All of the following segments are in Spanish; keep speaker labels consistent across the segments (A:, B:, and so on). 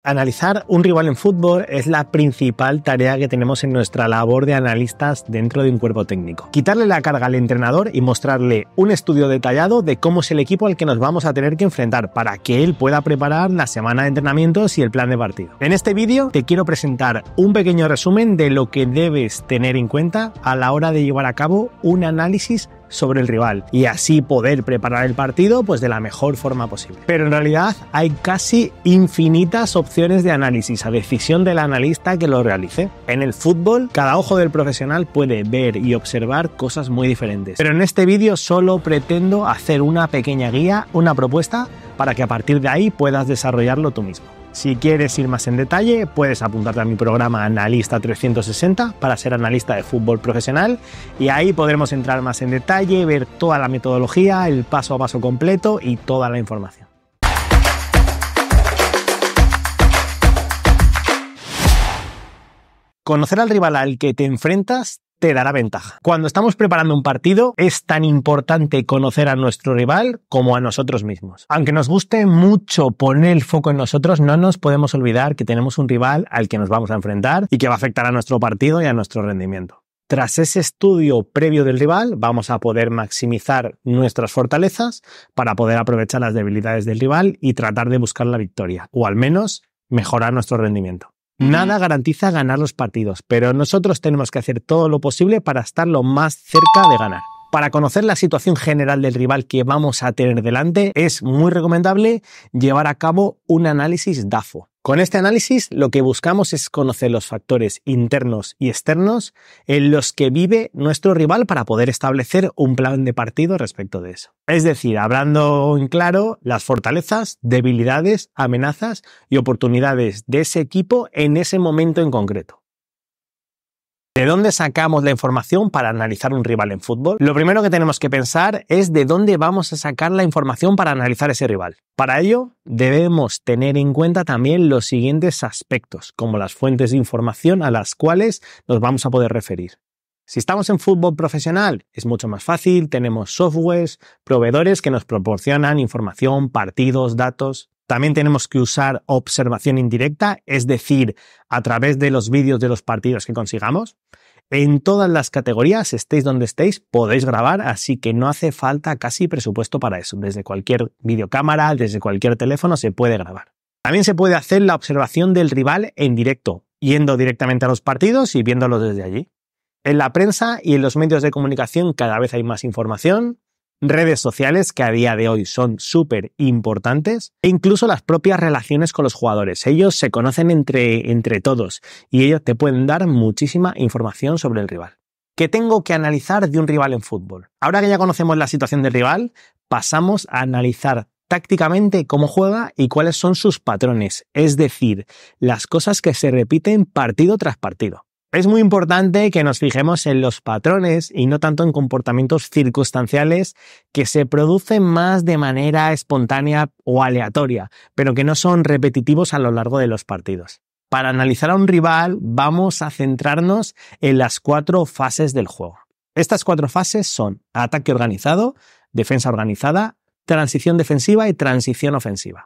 A: Analizar un rival en fútbol es la principal tarea que tenemos en nuestra labor de analistas dentro de un cuerpo técnico. Quitarle la carga al entrenador y mostrarle un estudio detallado de cómo es el equipo al que nos vamos a tener que enfrentar para que él pueda preparar la semana de entrenamientos y el plan de partido. En este vídeo te quiero presentar un pequeño resumen de lo que debes tener en cuenta a la hora de llevar a cabo un análisis sobre el rival y así poder preparar el partido pues de la mejor forma posible. Pero en realidad hay casi infinitas opciones de análisis a decisión del analista que lo realice. En el fútbol, cada ojo del profesional puede ver y observar cosas muy diferentes. Pero en este vídeo solo pretendo hacer una pequeña guía, una propuesta para que a partir de ahí puedas desarrollarlo tú mismo. Si quieres ir más en detalle, puedes apuntarte a mi programa Analista 360 para ser analista de fútbol profesional y ahí podremos entrar más en detalle, ver toda la metodología, el paso a paso completo y toda la información. Conocer al rival al que te enfrentas te dará ventaja. Cuando estamos preparando un partido, es tan importante conocer a nuestro rival como a nosotros mismos. Aunque nos guste mucho poner el foco en nosotros, no nos podemos olvidar que tenemos un rival al que nos vamos a enfrentar y que va a afectar a nuestro partido y a nuestro rendimiento. Tras ese estudio previo del rival, vamos a poder maximizar nuestras fortalezas para poder aprovechar las debilidades del rival y tratar de buscar la victoria, o al menos mejorar nuestro rendimiento. Nada garantiza ganar los partidos, pero nosotros tenemos que hacer todo lo posible para estar lo más cerca de ganar. Para conocer la situación general del rival que vamos a tener delante, es muy recomendable llevar a cabo un análisis DAFO. Con este análisis lo que buscamos es conocer los factores internos y externos en los que vive nuestro rival para poder establecer un plan de partido respecto de eso. Es decir, hablando en claro, las fortalezas, debilidades, amenazas y oportunidades de ese equipo en ese momento en concreto. ¿De dónde sacamos la información para analizar un rival en fútbol? Lo primero que tenemos que pensar es de dónde vamos a sacar la información para analizar ese rival. Para ello, debemos tener en cuenta también los siguientes aspectos, como las fuentes de información a las cuales nos vamos a poder referir. Si estamos en fútbol profesional, es mucho más fácil, tenemos softwares, proveedores que nos proporcionan información, partidos, datos. También tenemos que usar observación indirecta, es decir, a través de los vídeos de los partidos que consigamos. En todas las categorías, estéis donde estéis, podéis grabar, así que no hace falta casi presupuesto para eso. Desde cualquier videocámara, desde cualquier teléfono se puede grabar. También se puede hacer la observación del rival en directo, yendo directamente a los partidos y viéndolos desde allí. En la prensa y en los medios de comunicación cada vez hay más información, redes sociales que a día de hoy son súper importantes e incluso las propias relaciones con los jugadores. Ellos se conocen entre todos y ellos te pueden dar muchísima información sobre el rival. ¿Qué tengo que analizar de un rival en fútbol? Ahora que ya conocemos la situación del rival, pasamos a analizar tácticamente cómo juega y cuáles son sus patrones, es decir, las cosas que se repiten partido tras partido. Es muy importante que nos fijemos en los patrones y no tanto en comportamientos circunstanciales que se producen más de manera espontánea o aleatoria, pero que no son repetitivos a lo largo de los partidos. Para analizar a un rival vamos a centrarnos en las 4 fases del juego. Estas 4 fases son ataque organizado, defensa organizada, transición defensiva y transición ofensiva.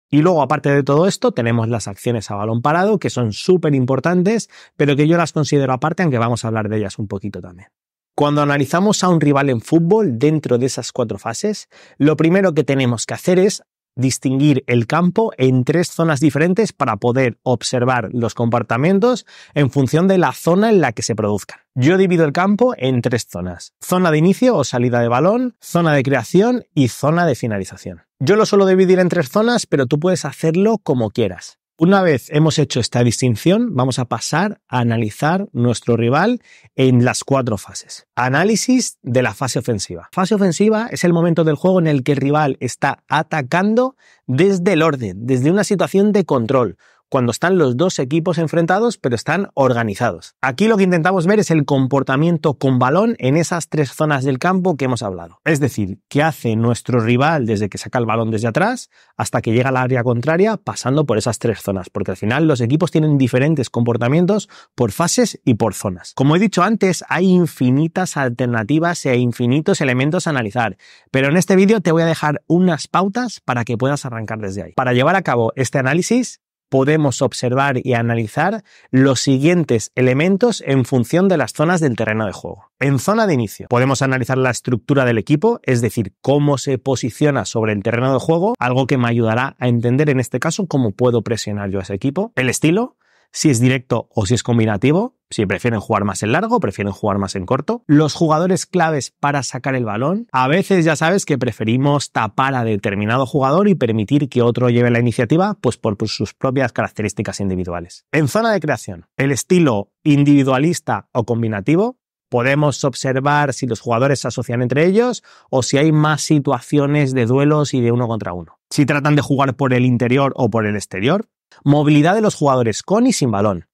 A: Y luego, aparte de todo esto, tenemos las acciones a balón parado, que son súper importantes, pero que yo las considero aparte, aunque vamos a hablar de ellas un poquito también. Cuando analizamos a un rival en fútbol dentro de esas 4 fases, lo primero que tenemos que hacer es distinguir el campo en 3 zonas diferentes para poder observar los comportamientos en función de la zona en la que se produzcan. Yo divido el campo en 3 zonas: zona de inicio o salida de balón, zona de creación y zona de finalización. Yo lo suelo dividir en 3 zonas, pero tú puedes hacerlo como quieras. Una vez hemos hecho esta distinción, vamos a pasar a analizar nuestro rival en las 4 fases. Análisis de la fase ofensiva. Fase ofensiva es el momento del juego en el que el rival está atacando desde el orden, desde una situación de control, cuando están los dos equipos enfrentados pero están organizados. Aquí lo que intentamos ver es el comportamiento con balón en esas 3 zonas del campo que hemos hablado. Es decir, qué hace nuestro rival desde que saca el balón desde atrás hasta que llega al área contraria pasando por esas 3 zonas, porque al final los equipos tienen diferentes comportamientos por fases y por zonas. Como he dicho antes, hay infinitas alternativas e infinitos elementos a analizar, pero en este vídeo te voy a dejar unas pautas para que puedas arrancar desde ahí. Para llevar a cabo este análisis, podemos observar y analizar los siguientes elementos en función de las zonas del terreno de juego. En zona de inicio, podemos analizar la estructura del equipo, es decir, cómo se posiciona sobre el terreno de juego, algo que me ayudará a entender en este caso cómo puedo presionar yo a ese equipo. El estilo, si es directo o si es combinativo, si prefieren jugar más en largo, prefieren jugar más en corto. Los jugadores claves para sacar el balón. A veces ya sabes que preferimos tapar a determinado jugador y permitir que otro lleve la iniciativa, pues por sus propias características individuales. En zona de creación, el estilo individualista o combinativo. Podemos observar si los jugadores se asocian entre ellos o si hay más situaciones de duelos y de 1 contra 1. Si tratan de jugar por el interior o por el exterior. Movilidad de los jugadores con y sin balón.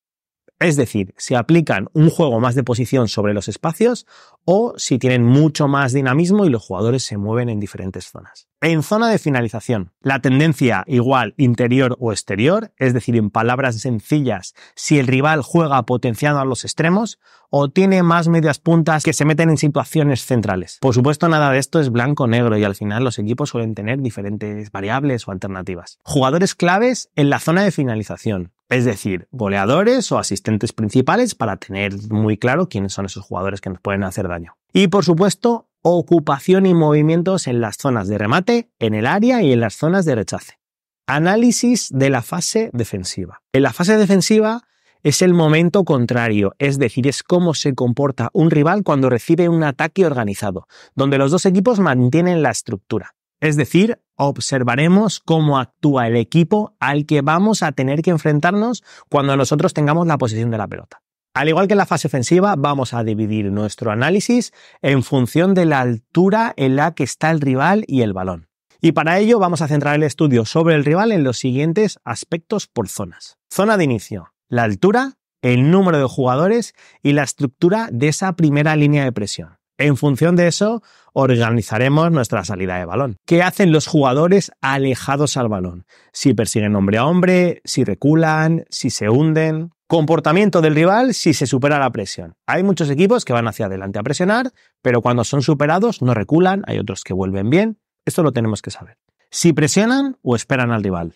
A: Es decir, si aplican un juego más de posición sobre los espacios o si tienen mucho más dinamismo y los jugadores se mueven en diferentes zonas. En zona de finalización, la tendencia igual interior o exterior, es decir, en palabras sencillas, si el rival juega potenciando a los extremos o tiene más medias puntas que se meten en situaciones centrales. Por supuesto, nada de esto es blanco-negro y al final los equipos suelen tener diferentes variables o alternativas. Jugadores claves en la zona de finalización. Es decir, goleadores o asistentes principales para tener muy claro quiénes son esos jugadores que nos pueden hacer daño. Y por supuesto, ocupación y movimientos en las zonas de remate, en el área y en las zonas de rechace. Análisis de la fase defensiva. En la fase defensiva es el momento contrario, es decir, es cómo se comporta un rival cuando recibe un ataque organizado, donde los dos equipos mantienen la estructura. Es decir, observaremos cómo actúa el equipo al que vamos a tener que enfrentarnos cuando nosotros tengamos la posesión de la pelota. Al igual que en la fase ofensiva, vamos a dividir nuestro análisis en función de la altura en la que está el rival y el balón. Y para ello vamos a centrar el estudio sobre el rival en los siguientes aspectos por zonas. Zona de inicio, la altura, el número de jugadores y la estructura de esa primera línea de presión. En función de eso, organizaremos nuestra salida de balón. ¿Qué hacen los jugadores alejados al balón? Si persiguen hombre a hombre, si reculan, si se hunden. Comportamiento del rival si se supera la presión. Hay muchos equipos que van hacia adelante a presionar, pero cuando son superados no reculan, hay otros que vuelven bien. Esto lo tenemos que saber. Si presionan o esperan al rival.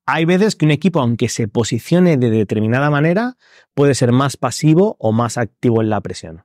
A: Hay veces que un equipo, aunque se posicione de determinada manera, puede ser más pasivo o más activo en la presión.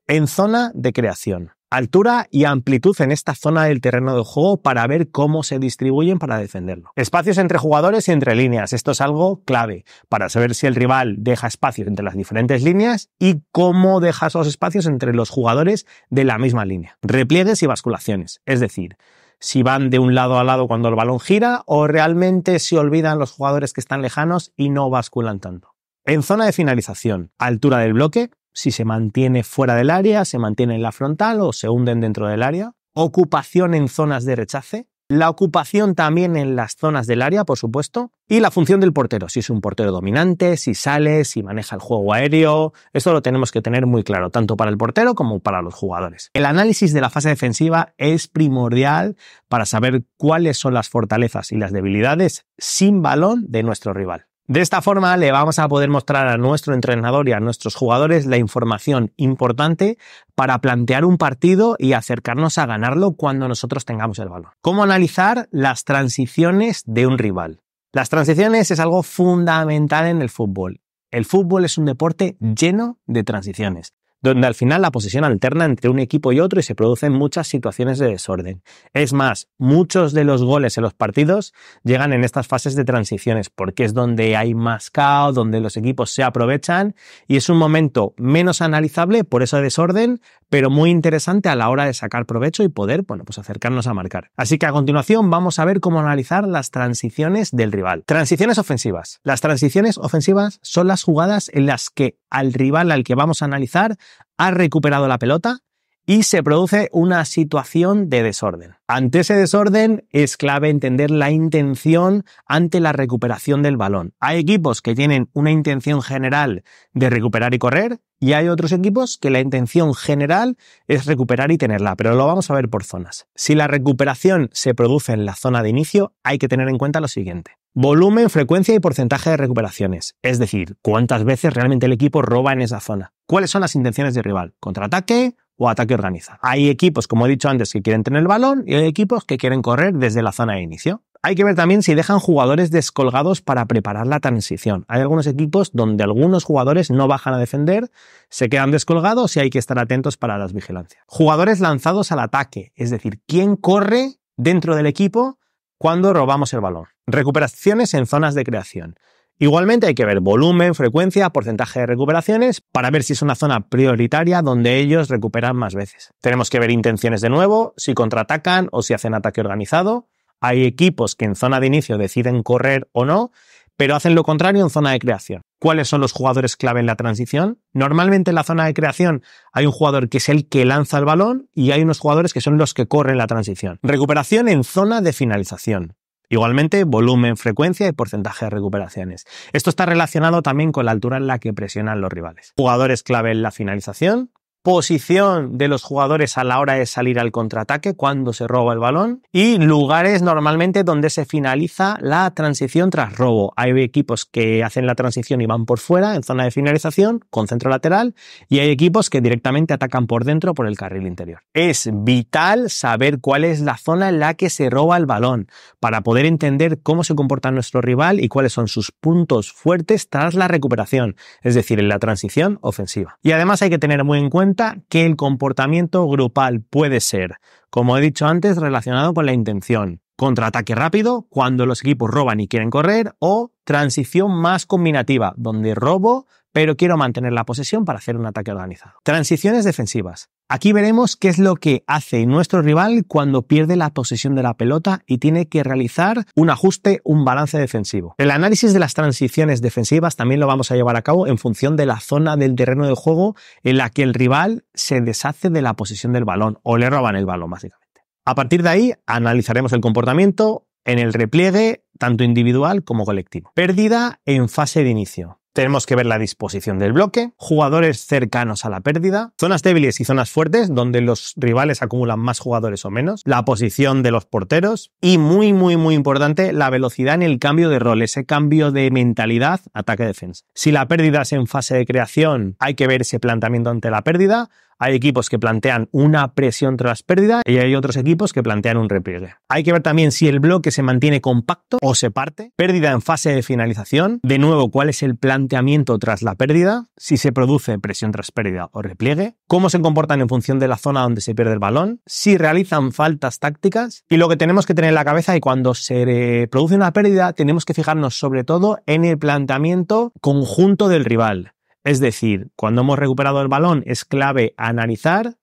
A: En zona de creación. Altura y amplitud en esta zona del terreno de juego para ver cómo se distribuyen para defenderlo. Espacios entre jugadores y entre líneas. Esto es algo clave para saber si el rival deja espacios entre las diferentes líneas y cómo deja esos espacios entre los jugadores de la misma línea. Repliegues y basculaciones. Es decir, si van de un lado a lado cuando el balón gira o realmente se olvidan los jugadores que están lejanos y no basculan tanto. En zona de finalización. Altura del bloque. Si se mantiene fuera del área, se mantiene en la frontal o se hunden dentro del área. Ocupación en zonas de rechace. La ocupación también en las zonas del área, por supuesto. Y la función del portero. Si es un portero dominante, si sale, si maneja el juego aéreo. Esto lo tenemos que tener muy claro, tanto para el portero como para los jugadores. El análisis de la fase defensiva es primordial para saber cuáles son las fortalezas y las debilidades sin balón de nuestro rival. De esta forma le vamos a poder mostrar a nuestro entrenador y a nuestros jugadores la información importante para plantear un partido y acercarnos a ganarlo cuando nosotros tengamos el balón. ¿Cómo analizar las transiciones de un rival? Las transiciones es algo fundamental en el fútbol. El fútbol es un deporte lleno de transiciones, donde al final la posesión alterna entre un equipo y otro y se producen muchas situaciones de desorden. Es más, muchos de los goles en los partidos llegan en estas fases de transiciones porque es donde hay más caos, donde los equipos se aprovechan y es un momento menos analizable por ese desorden, pero muy interesante a la hora de sacar provecho y poder, pues acercarnos a marcar. Así que a continuación vamos a ver cómo analizar las transiciones del rival. Transiciones ofensivas. Las transiciones ofensivas son las jugadas en las que al rival al que vamos a analizar ha recuperado la pelota y se produce una situación de desorden. Ante ese desorden es clave entender la intención ante la recuperación del balón. Hay equipos que tienen una intención general de recuperar y correr y hay otros equipos que la intención general es recuperar y tenerla, pero lo vamos a ver por zonas. Si la recuperación se produce en la zona de inicio, hay que tener en cuenta lo siguiente. Volumen, frecuencia y porcentaje de recuperaciones. Es decir, cuántas veces realmente el equipo roba en esa zona. ¿Cuáles son las intenciones del rival? ¿Contraataque o ataque organizado? Hay equipos, como he dicho antes, que quieren tener el balón y hay equipos que quieren correr desde la zona de inicio. Hay que ver también si dejan jugadores descolgados para preparar la transición. Hay algunos equipos donde algunos jugadores no bajan a defender, se quedan descolgados y hay que estar atentos para las vigilancias. Jugadores lanzados al ataque, es decir, quién corre dentro del equipo cuando robamos el balón. Recuperaciones en zonas de creación. Igualmente hay que ver volumen, frecuencia, porcentaje de recuperaciones para ver si es una zona prioritaria donde ellos recuperan más veces. Tenemos que ver intenciones de nuevo, si contraatacan o si hacen ataque organizado. Hay equipos que en zona de inicio deciden correr o no, pero hacen lo contrario en zona de creación. ¿Cuáles son los jugadores clave en la transición? Normalmente en la zona de creación hay un jugador que es el que lanza el balón y hay unos jugadores que son los que corren la transición. Recuperación en zona de finalización. Igualmente, volumen, frecuencia y porcentaje de recuperaciones. Esto está relacionado también con la altura en la que presionan los rivales. Jugadores clave en la finalización. Posición de los jugadores a la hora de salir al contraataque cuando se roba el balón y lugares normalmente donde se finaliza la transición tras robo. Hay equipos que hacen la transición y van por fuera en zona de finalización con centro lateral y hay equipos que directamente atacan por dentro por el carril interior. Es vital saber cuál es la zona en la que se roba el balón para poder entender cómo se comporta nuestro rival y cuáles son sus puntos fuertes tras la recuperación, es decir, en la transición ofensiva. Y además hay que tener muy en cuenta que el comportamiento grupal puede ser, como he dicho antes, relacionado con la intención. Contraataque rápido, cuando los equipos roban y quieren correr, o transición más combinativa, donde robo, pero quiero mantener la posesión para hacer un ataque organizado. Transiciones defensivas. Aquí veremos qué es lo que hace nuestro rival cuando pierde la posesión de la pelota y tiene que realizar un ajuste, un balance defensivo. El análisis de las transiciones defensivas también lo vamos a llevar a cabo en función de la zona del terreno de juego en la que el rival se deshace de la posesión del balón o le roban el balón, básicamente. A partir de ahí, analizaremos el comportamiento en el repliegue, tanto individual como colectivo. Pérdida en fase de inicio. Tenemos que ver la disposición del bloque, jugadores cercanos a la pérdida, zonas débiles y zonas fuertes donde los rivales acumulan más jugadores o menos, la posición de los porteros y muy importante, la velocidad en el cambio de rol, ese cambio de mentalidad ataque-defensa. Si la pérdida es en fase de creación, hay que ver ese planteamiento ante la pérdida. Hay equipos que plantean una presión tras pérdida y hay otros equipos que plantean un repliegue. Hay que ver también si el bloque se mantiene compacto o se parte. Pérdida en fase de finalización. De nuevo, cuál es el planteamiento tras la pérdida. Si se produce presión tras pérdida o repliegue. Cómo se comportan en función de la zona donde se pierde el balón. Si realizan faltas tácticas. Y lo que tenemos que tener en la cabeza es que cuando se produce una pérdida tenemos que fijarnos sobre todo en el planteamiento conjunto del rival. Es decir, cuando hemos recuperado el balón es clave analizar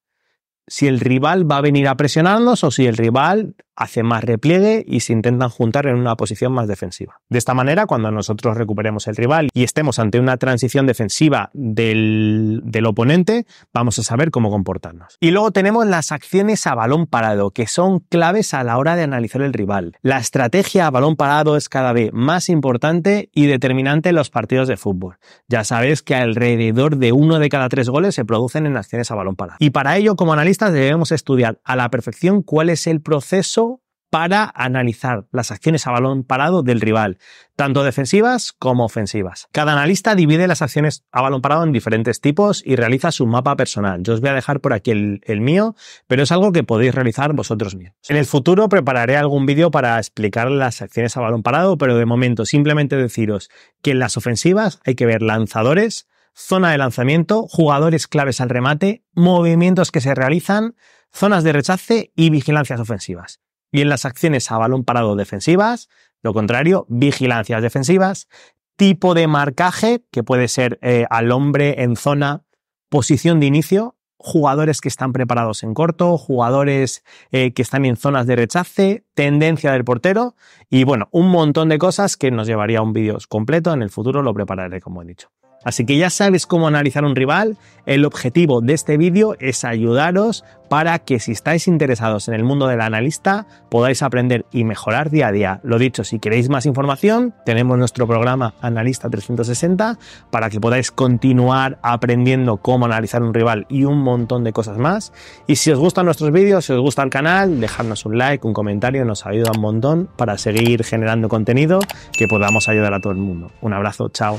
A: si el rival va a venir a presionarnos o si el rival hace más repliegue y se intentan juntar en una posición más defensiva. De esta manera, cuando nosotros recuperemos el rival y estemos ante una transición defensiva del oponente, vamos a saber cómo comportarnos. Y luego tenemos las acciones a balón parado, que son claves a la hora de analizar el rival. La estrategia a balón parado es cada vez más importante y determinante en los partidos de fútbol. Ya sabéis que alrededor de 1 de cada 3 goles se producen en acciones a balón parado. Y para ello, como analistas, debemos estudiar a la perfección cuál es el proceso para analizar las acciones a balón parado del rival, tanto defensivas como ofensivas. Cada analista divide las acciones a balón parado en diferentes tipos y realiza su mapa personal. Yo os voy a dejar por aquí el mío, pero es algo que podéis realizar vosotros mismos. En el futuro prepararé algún vídeo para explicar las acciones a balón parado, pero de momento simplemente deciros que en las ofensivas hay que ver lanzadores, zona de lanzamiento, jugadores claves al remate, movimientos que se realizan, zonas de rechace y vigilancias ofensivas. Y en las acciones a balón parado defensivas, lo contrario, vigilancias defensivas, tipo de marcaje, que puede ser al hombre en zona, posición de inicio, jugadores que están preparados en corto, jugadores que están en zonas de rechace, tendencia del portero y bueno, un montón de cosas que nos llevaría a un vídeo completo. En el futuro lo prepararé, como he dicho. Así que ya sabes cómo analizar un rival. El objetivo de este vídeo es ayudaros para que si estáis interesados en el mundo del analista podáis aprender y mejorar día a día. Lo dicho, si queréis más información, tenemos nuestro programa Analista 360 para que podáis continuar aprendiendo cómo analizar un rival y un montón de cosas más. Y si os gustan nuestros vídeos, si os gusta el canal, dejadnos un like, un comentario, nos ayuda un montón para seguir generando contenido que podamos ayudar a todo el mundo. Un abrazo, chao.